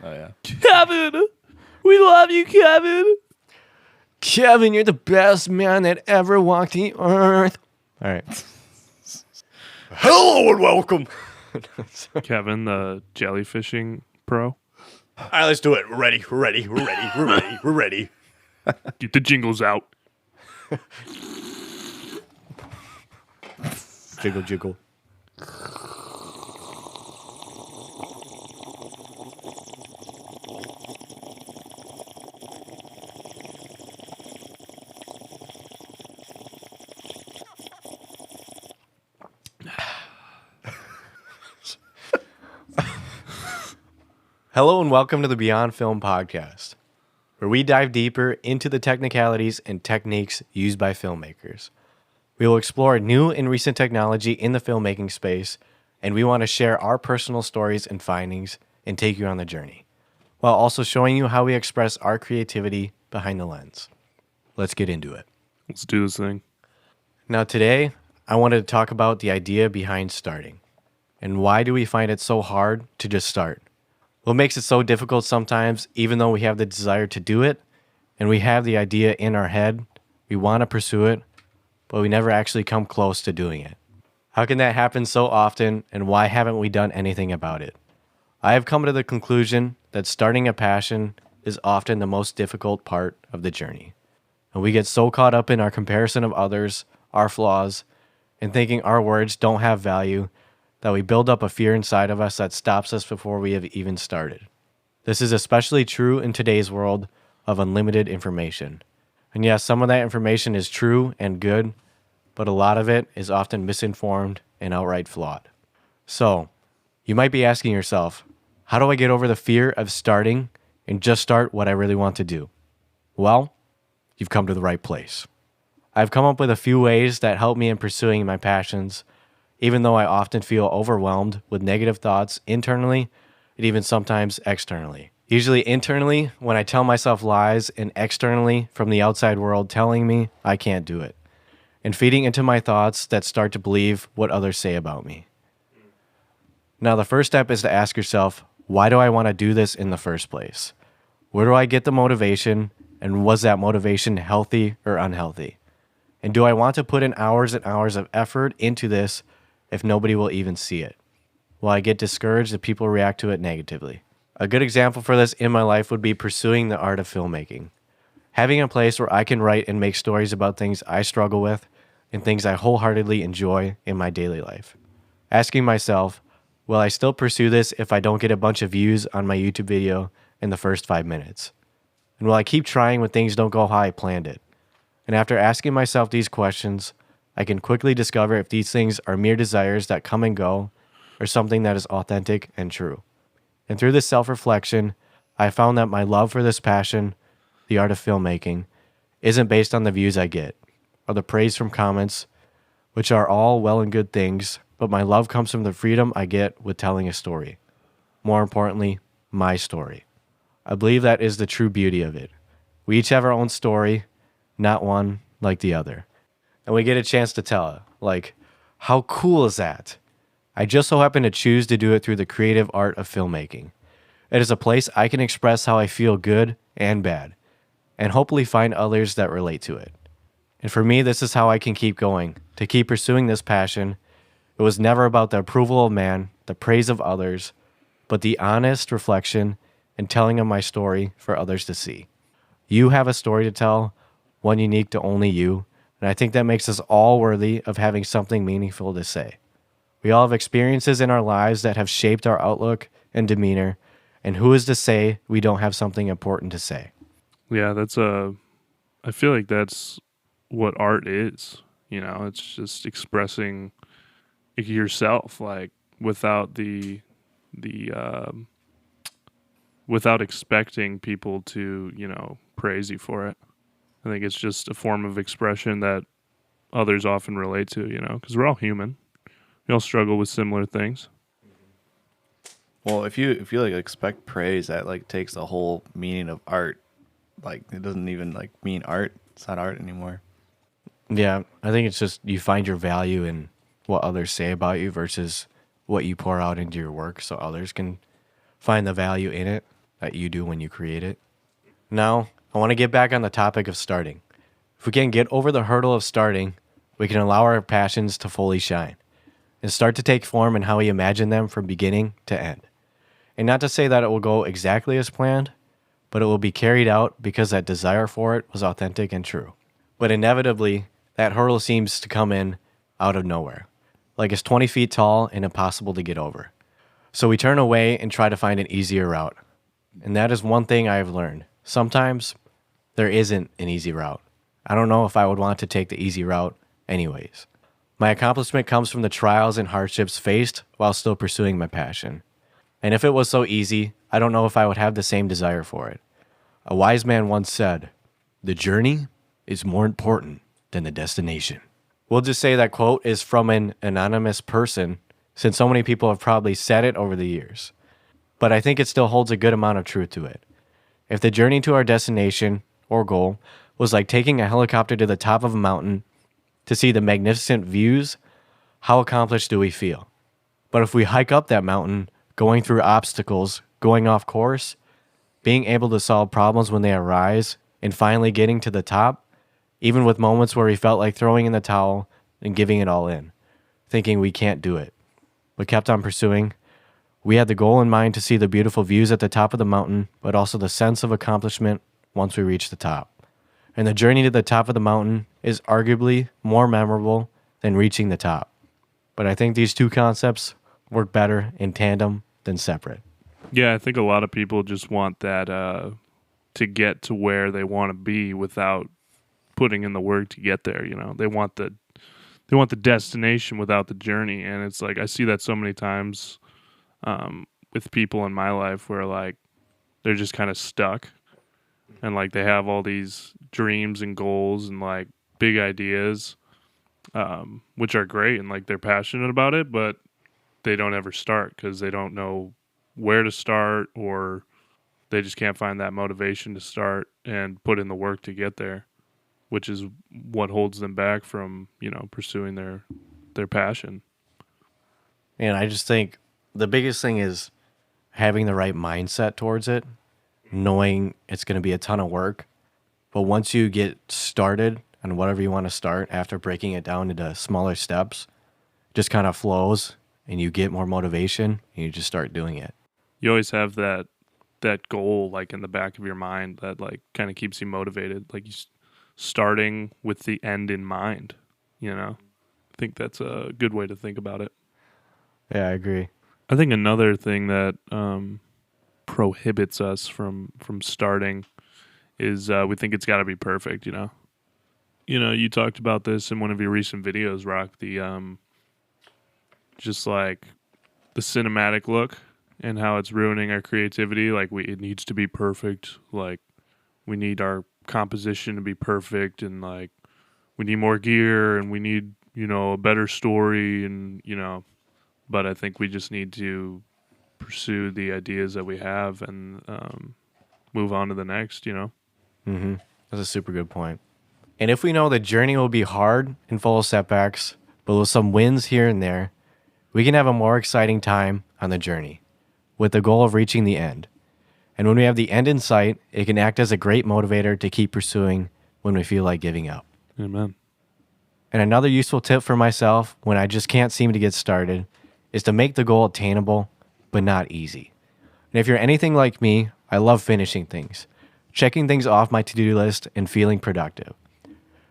Oh, yeah. Kevin, we love you, Kevin. Kevin, you're the best man that ever walked the earth. All right. Hello and welcome. Kevin, the jellyfishing pro. All right, let's do it. We're ready. We're ready. We're ready. We're ready. We're ready. Get the jingles out. Jiggle, jiggle. Hello and welcome to the Beyond Film Podcast, where we dive deeper into the technicalities and techniques used by filmmakers. We will explore new and recent technology in the filmmaking space, and we want to share our personal stories and findings and take you on the journey, while also showing you how we express our creativity behind the lens. Let's get into it. Let's do this thing. Now today, I wanted to talk about the idea behind starting, and why do we find it so hard to just start? What makes it so difficult sometimes, even though we have the desire to do it, and we have the idea in our head, we want to pursue it, but we never actually come close to doing it. How can that happen so often, and why haven't we done anything about it? I have come to the conclusion that starting a passion is often the most difficult part of the journey. And we get so caught up in our comparison of others, our flaws, and thinking our words don't have value that we build up a fear inside of us that stops us before we have even started. This is especially true in today's world of unlimited information. And yes, some of that information is true and good, but a lot of it is often misinformed and outright flawed. So, you might be asking yourself, how do I get over the fear of starting and just start what I really want to do? Well, you've come to the right place. I've come up with a few ways that help me in pursuing my passions, even though I often feel overwhelmed with negative thoughts internally and even sometimes externally. Usually internally when I tell myself lies, and externally from the outside world telling me I can't do it, and feeding into my thoughts that start to believe what others say about me. Now the first step is to ask yourself, why do I want to do this in the first place? Where do I get the motivation, and was that motivation healthy or unhealthy? And do I want to put in hours and hours of effort into this if nobody will even see it? Will I get discouraged if people react to it negatively? A good example for this in my life would be pursuing the art of filmmaking. Having a place where I can write and make stories about things I struggle with and things I wholeheartedly enjoy in my daily life. Asking myself, will I still pursue this if I don't get a bunch of views on my YouTube video in the first 5 minutes? And will I keep trying when things don't go how I planned it? And after asking myself these questions, I can quickly discover if these things are mere desires that come and go or something that is authentic and true. And through this self-reflection, I found that my love for this passion, the art of filmmaking, isn't based on the views I get or the praise from comments, which are all well and good things, but my love comes from the freedom I get with telling a story. More importantly, my story. I believe that is the true beauty of it. We each have our own story, not one like the other. And we get a chance to tell it. Like, how cool is that? I just so happen to choose to do it through the creative art of filmmaking. It is a place I can express how I feel good and bad, and hopefully find others that relate to it. And for me, this is how I can keep going, to keep pursuing this passion. It was never about the approval of man, the praise of others, but the honest reflection and telling of my story for others to see. You have a story to tell, one unique to only you, and I think that makes us all worthy of having something meaningful to say. We all have experiences in our lives that have shaped our outlook and demeanor, and who is to say we don't have something important to say? Yeah, I feel like that's what art is. You know, it's just expressing yourself, like without without expecting people to, praise you for it. I think it's just a form of expression that others often relate to, because we're all human. We all struggle with similar things. Well, if you like expect praise, that like takes the whole meaning of art. Like it doesn't even like mean art. It's not art anymore. Yeah, I think it's just you find your value in what others say about you versus what you pour out into your work so others can find the value in it. that you do when you create it. Now, I want to get back on the topic of starting. If we can get over the hurdle of starting, we can allow our passions to fully shine and start to take form in how we imagine them from beginning to end. And not to say that it will go exactly as planned, but it will be carried out because that desire for it was authentic and true. But inevitably, that hurdle seems to come in out of nowhere, like it's 20 feet tall and impossible to get over. So we turn away and try to find an easier route. And that is one thing I have learned. Sometimes there isn't an easy route. I don't know if I would want to take the easy route anyways. My accomplishment comes from the trials and hardships faced while still pursuing my passion. And if it was so easy, I don't know if I would have the same desire for it. A wise man once said, "The journey is more important than the destination." We'll just say that quote is from an anonymous person, since so many people have probably said it over the years. But I think it still holds a good amount of truth to it. If the journey to our destination or goal was like taking a helicopter to the top of a mountain to see the magnificent views, how accomplished do we feel? But if we hike up that mountain, going through obstacles, going off course, being able to solve problems when they arise, and finally getting to the top, even with moments where we felt like throwing in the towel and giving it all in, thinking we can't do it, but kept on pursuing, we had the goal in mind to see the beautiful views at the top of the mountain, but also the sense of accomplishment once we reach the top. And the journey to the top of the mountain is arguably more memorable than reaching the top. But I think these two concepts work better in tandem than separate. Yeah, I think a lot of people just want that to get to where they want to be without putting in the work to get there. You know, they want the destination without the journey, and it's like I see that so many times with people in my life where like they're just kind of stuck, and like they have all these dreams and goals and like big ideas, which are great, and like they're passionate about it, but they don't ever start because they don't know where to start, or they just can't find that motivation to start and put in the work to get there, which is what holds them back from, you know, pursuing their passion. And I just think the biggest thing is having the right mindset towards it, knowing it's going to be a ton of work. But once you get started on whatever you want to start, after breaking it down into smaller steps, it just kind of flows and you get more motivation and you just start doing it. You always have that goal like in the back of your mind that like kind of keeps you motivated, like you starting with the end in mind, you know. I think that's a good way to think about it. Yeah, I agree. I think another thing that prohibits us from starting is we think it's got to be perfect, you know. You know, you talked about this in one of your recent videos, Rock, the just like the cinematic look and how it's ruining our creativity. Like it needs to be perfect. Like we need our composition to be perfect, and like we need more gear, and we need, you know, a better story, and you know, but I think we just need to pursue the ideas that we have and move on to the next, you know. Mm-hmm. That's a super good point. And if we know the journey will be hard and full of setbacks, but with some wins here and there, we can have a more exciting time on the journey with the goal of reaching the end. And when we have the end in sight, it can act as a great motivator to keep pursuing when we feel like giving up. Amen. And another useful tip for myself when I just can't seem to get started is to make the goal attainable, but not easy. And if you're anything like me, I love finishing things, checking things off my to-do list and feeling productive.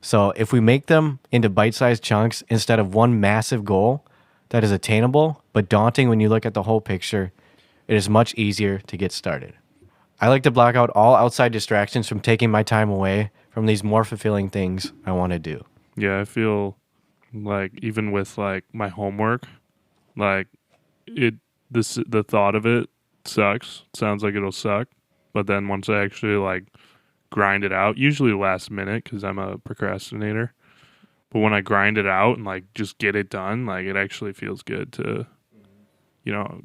So if we make them into bite-sized chunks instead of one massive goal that is attainable, but daunting when you look at the whole picture, it is much easier to get started. I like to block out all outside distractions from taking my time away from these more fulfilling things I want to do. Yeah, I feel like even with like my homework, like the thought of it sucks. It sounds like it'll suck, but then once I actually like grind it out, usually last minute because I'm a procrastinator. But when I grind it out and like just get it done, like it actually feels good to, you know,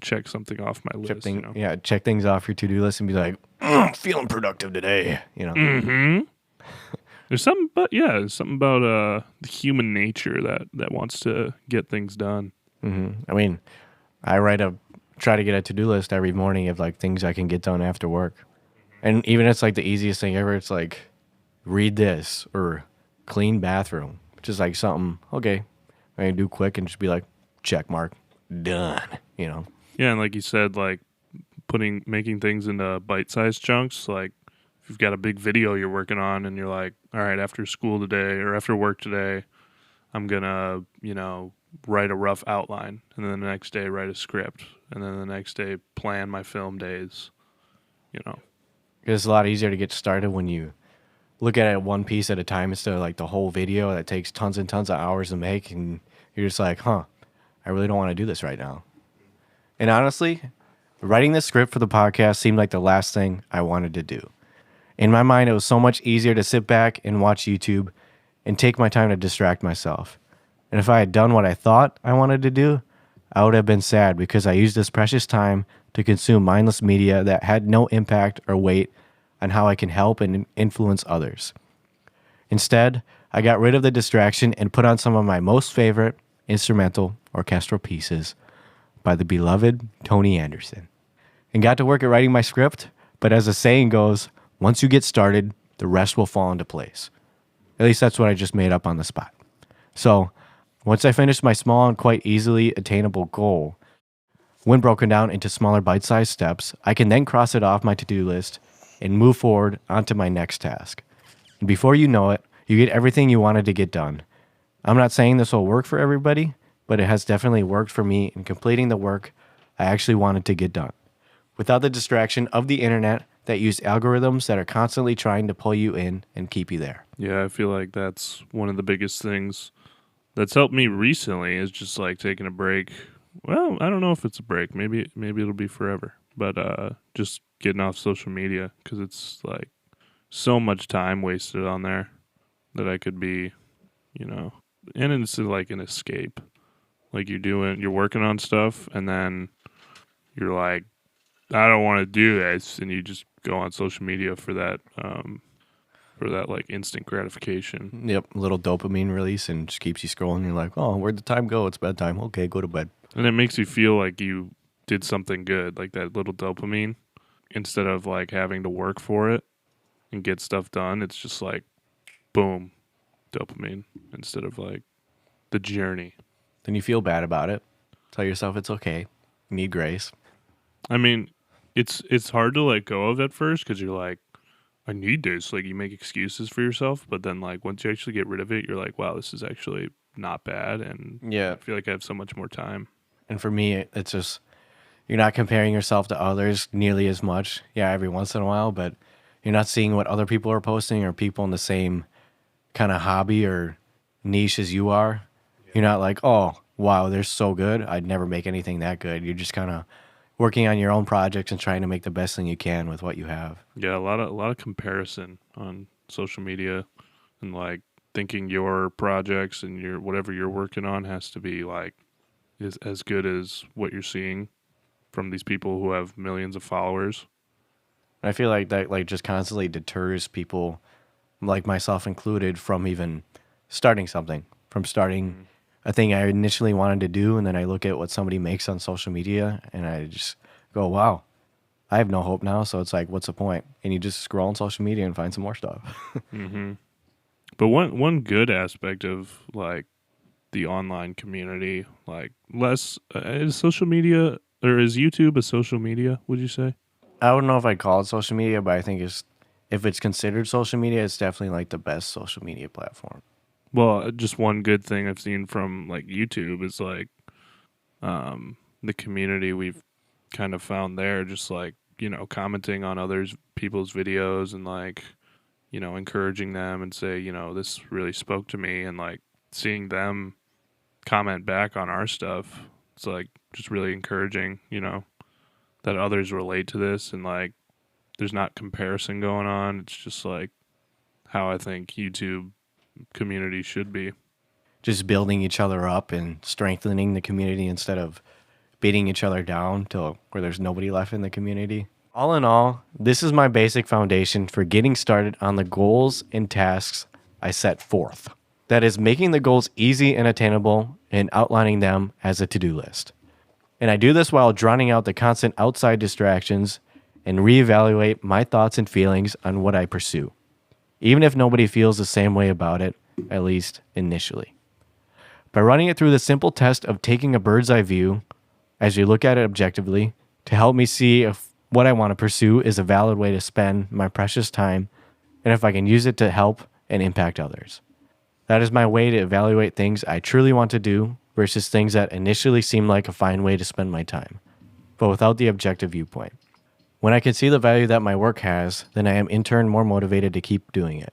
check something off my list. You know? Yeah, check things off your to-do list and be like, I'm feeling productive today. You know. Mm-hmm. There's something about the human nature that wants to get things done. Mm-hmm. I mean, I write a try to get a to-do list every morning of like things I can get done after work. And even it's like the easiest thing ever. It's like read this or clean bathroom, which is like something, okay, I can do quick and just be like, check mark, done, you know? Yeah, and like you said, like making things into bite-sized chunks. Like if you've got a big video you're working on and you're like, all right, after school today or after work today, I'm gonna, write a rough outline, and then the next day write a script, and then the next day plan my film days. It's a lot easier to get started when you look at it one piece at a time instead of like the whole video that takes tons and tons of hours to make, and you're just like, I really don't want to do this right now. And honestly, writing the script for the podcast seemed like the last thing I wanted to do. In my mind, it was so much easier to sit back and watch YouTube and take my time to distract myself. And if I had done what I thought I wanted to do, I would have been sad because I used this precious time to consume mindless media that had no impact or weight on how I can help and influence others. Instead, I got rid of the distraction and put on some of my most favorite instrumental orchestral pieces by the beloved Tony Anderson, and got to work at writing my script. But as the saying goes, once you get started, the rest will fall into place. At least that's what I just made up on the spot. So once I finished my small and quite easily attainable goal, when broken down into smaller bite-sized steps, I can then cross it off my to-do list and move forward onto my next task. And before you know it, you get everything you wanted to get done. I'm not saying this will work for everybody, but it has definitely worked for me in completing the work I actually wanted to get done, without the distraction of the internet that use algorithms that are constantly trying to pull you in and keep you there. Yeah, I feel like that's one of the biggest things that's helped me recently is just like taking a break. Well, I don't know if it's a break. Maybe it'll be forever. But just getting off social media, because it's like so much time wasted on there that I could be, and it's like an escape. Like you're working on stuff, and then you're like, I don't want to do this, and you just go on social media for that like instant gratification. Yep, a little dopamine release and just keeps you scrolling. You're like, oh, where'd the time go? It's bedtime. Okay, go to bed. And it makes you feel like you did something good, like that little dopamine, instead of like having to work for it and get stuff done. It's just like, boom, dopamine instead of like the journey. Then you feel bad about it. Tell yourself it's okay. You need grace. I mean, it's hard to let go of at first because you're like, I need this. Like you make excuses for yourself, but then like once you actually get rid of it, you're like, wow, this is actually not bad, and Yeah. I feel like I have so much more time. And for me, it's just, you're not comparing yourself to others nearly as much. Yeah, every once in a while, but you're not seeing what other people are posting or people in the same kind of hobby or niche as you are. You're not like, oh, wow, they're so good. I'd never make anything that good. You're just kind of working on your own projects and trying to make the best thing you can with what you have. Yeah, a lot of comparison on social media, and like thinking your projects and your whatever you're working on has to be like is as good as what you're seeing from these people who have millions of followers. I feel like that like just constantly deters people, like myself included, from even starting something, from starting a thing I initially wanted to do, and then I look at what somebody makes on social media, and I just go, wow, I have no hope now, so it's like, what's the point? And you just scroll on social media and find some more stuff. Mm-hmm. But one good aspect of like the online community, like less is social media, or is YouTube a social media, would you say? I don't know if I'd call it social media, but I think if it's considered social media, it's definitely like the best social media platform. Well, just one good thing I've seen from like YouTube is like the community we've kind of found there, just like, commenting on people's videos and like, encouraging them and say, this really spoke to me, and like seeing them comment back on our stuff. It's like just really encouraging, that others relate to this, and like there's not comparison going on. It's just like how I think YouTube community should be. Just building each other up and strengthening the community instead of beating each other down till where there's nobody left in the community. All in all, this is my basic foundation for getting started on the goals and tasks I set forth. That is making the goals easy and attainable and outlining them as a to-do list. And I do this while drowning out the constant outside distractions and reevaluate my thoughts and feelings on what I pursue, even if nobody feels the same way about it, at least initially. By running it through the simple test of taking a bird's eye view as you look at it objectively to help me see if what I want to pursue is a valid way to spend my precious time and if I can use it to help and impact others. That is my way to evaluate things I truly want to do versus things that initially seem like a fine way to spend my time, but without the objective viewpoint. When I can see the value that my work has, then I am in turn more motivated to keep doing it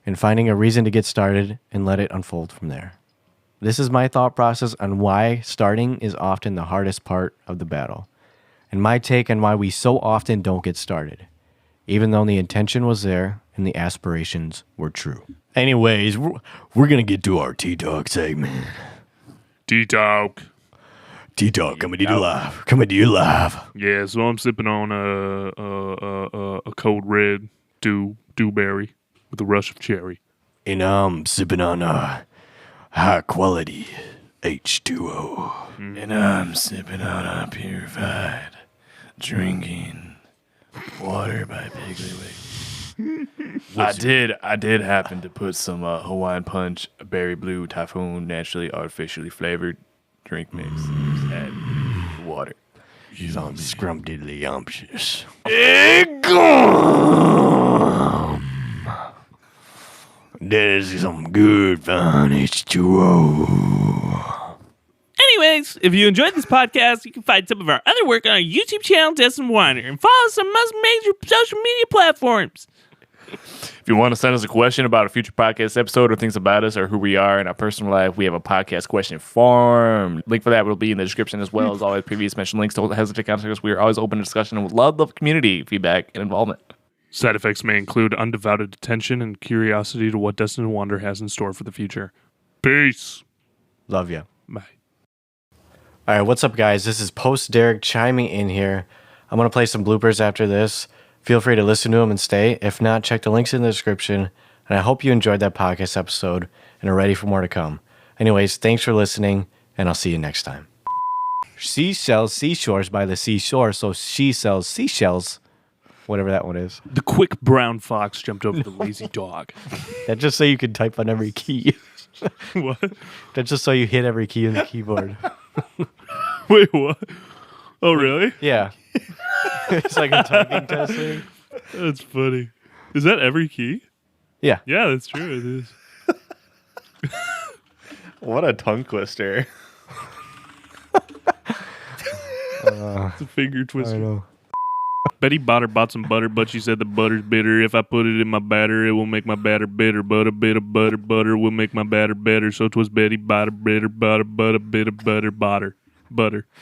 and finding a reason to get started and let it unfold from there. This is my thought process on why starting is often the hardest part of the battle, and my take on why we so often don't get started, even though the intention was there and the aspirations were true. Anyways, we're going to get to our T-Talk segment. T-Talk. T-Talk coming to you live. Coming to you live. Yeah, so I'm sipping on a cold red dewberry with a rush of cherry. And I'm sipping on high quality H2O. And I'm sipping on a purified drinking water by Piggly Wiggly. I did happen to put some Hawaiian Punch Berry Blue Typhoon naturally artificially flavored drink mix and water. Some scrumptiddlyumptious. There's some good fun H2O. Anyways, if you enjoyed this podcast, you can find some of our other work on our YouTube channel, Destin Weiner, and follow us on most major social media platforms. If you want to send us a question about a future podcast episode or things about us or who we are in our personal life, we have a podcast question form. Link for that will be in the description as well as always previous mentioned links. Don't hesitate to contact us. We are always open to discussion and would love the community feedback and involvement. Side effects may include undivided attention and curiosity to what Destin and Wonder has in store for the future. Peace. Love ya. Bye. All right, what's up, guys? This is Post Derek chiming in here. I'm going to play some bloopers after this. Feel free to listen to them and stay. If not, check the links in the description. And I hope you enjoyed that podcast episode and are ready for more to come. Anyways, thanks for listening, and I'll see you next time. She sells seashores by the seashore, so she sells seashells. Whatever that one is. The quick brown fox jumped over the lazy dog. That's just so you can type on every key. What? That's just so you hit every key in the keyboard. Wait, what? Oh, really? Yeah. It's like a typing test thing. That's funny. Is that every key? Yeah. Yeah, that's true. It is. What a tongue twister. It's a finger I twister. know. Betty Botter bought some butter, but she said the butter's bitter. If I put it in my batter, it will make my batter bitter. But a bit of butter will make my batter better. So 'twas Betty Botter, bitter, butter, but a bit of butter, butter.